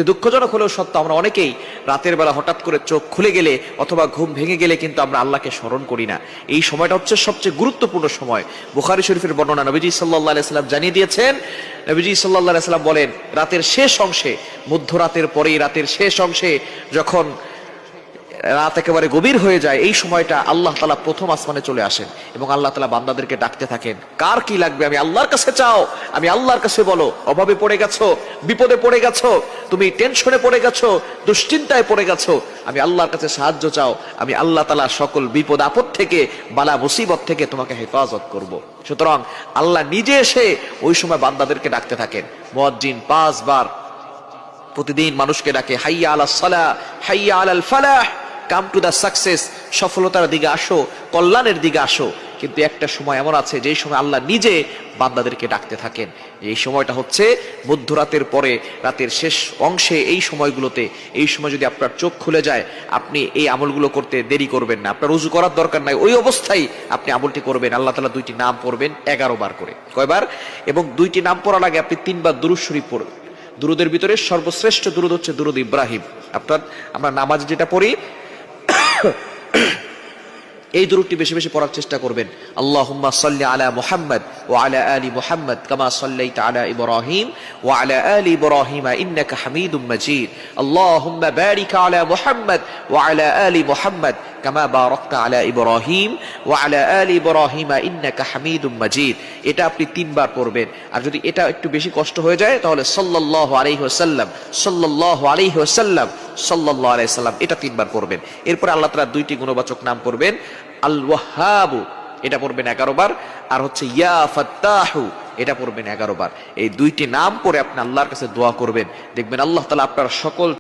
দুঃখজনক হলেও সত্য, আমরা অনেকেই রাতের বেলা হঠাৎ করে চোখ খুলে গেলে অথবা ঘুম ভেঙে গেলে কিন্তু আমরা আল্লাহকে স্মরণ করি না। এই সময়টা হচ্ছে সবচেয়ে গুরুত্বপূর্ণ সময়। বুখারী শরীফের বর্ণনা, নবীজি সাল্লাল্লাহু আলাইহি সাল্লাম জানিয়ে দিয়েছেন, নবীজি সাল্লাল্লাহু আলাইহি সাল্লাম বলেন, রাতের শেষ অংশে, মধ্যরাতের পরেই রাতের শেষ অংশে যখন রাত একেবারে গভীর হয়ে যায়, এই সময়টা আল্লাহ তাআলা প্রথম আসমানে চলে আসেন এবং আল্লাহ তাআলা বান্দাদেরকে ডাকতে থাকেন, কার কি লাগবে আমি আল্লাহর কাছে চাও, আমি আল্লাহর কাছে বলো। অভাবে পড়ে গেছো, বিপদে পড়ে গেছো, তুমি টেনশনে পড়ে গেছো, দুশ্চিন্তায় পড়ে গেছো, আমি আল্লাহর কাছে সাহায্য চাও, আমি আল্লাহ তাআলা সকল বিপদ আপদ থেকে, বালা মুসিবত থেকে তোমাকে হেফাজত করব। সুতরাং আল্লাহ নিজে এসে ওই সময় বান্দাদেরকে ডাকতে থাকেন। মুয়াজ্জিন 5 বার প্রতিদিন মানুষকে ডাকে, হাইয়া আলাস সালাহ, হাইয়া আলাল ফালাহ, কাম টু দ্য সাকসেস, সফলতার দিকে আসো, কল্যাণের দিকে আসো। কিন্তু একটা সময় এমন আছে যেই সময় আল্লাহ নিজে বান্দাদেরকে ডাকতে থাকেন। এই সময়টা হচ্ছে মধ্যরাতের পরে রাতের শেষ অংশে। এই সময়গুলোতে, এই সময় যদি আপনার চোখ খুলে যায়, আপনি এই আমলগুলো করতে দেরি করবেন না। আপনার ওযু করার দরকার নাই, ওই অবস্থায় আপনি আমলটি করবেন। আল্লাহ তাআলা 2টি নাম পড়বেন 11 বার করে। কয়বার? এবং 2টি নাম পড়ার আগে আপনি 3 বার দুরূদ শরীফ পড়বেন। দুরুদের ভিতরে সর্বশ্রেষ্ঠ দুরুদ হচ্ছে দুরুদ ইব্রাহিম। আমরা নামাজ যেটা পড়ি এই দুরূদটি বেশি বেশি পড়ার চেষ্টা করবেন। আল্লাহুম্মা সাল্লি আলা মুহাম্মদ ওয়া আলা আলি মুহাম্মদ কামা সাল্লাইতা আলা ইব্রাহিম ওয়া আলা আলি ইব্রাহিম ইন্নাকা হামিদুম মাজিদ। আল্লাহুম্মা বারিক আলা মুহাম্মদ ওয়া আলা আলি মুহাম্মদ কামা বারাকতা আলা ইব্রাহিম ওয়া আলা আলি ইব্রাহিম ইন্নাকা হামিদুম মাজিদ। এটা আপনি 3 বার পড়বেন। আর যদি এটা একটু বেশি কষ্ট হয়ে যায় তাহলে সাল্লাল্লাহু আলাইহি ওয়াসাল্লাম, সাল্লাল্লাহু আলাইহি ওয়াসাল্লাম, সাল্লাল্লাহু আলাইহি ওয়াসাল্লাম, এটা 3 বার পড়বেন। এরপর আল্লাহ তাআলা 2টি গুণবাচক নাম পড়বেন। আল ওয়াহ্হাব, এটা পড়বেন 11 বার। আর হচ্ছে ইয়া ফাত্তাহু, এটা পড়বেন 11 বার। এই 2টি নাম পড়ে আপনি আল্লাহর কাছে দোয়া করবেন, দেখবেন আল্লাহ তাআলা আপনার সকল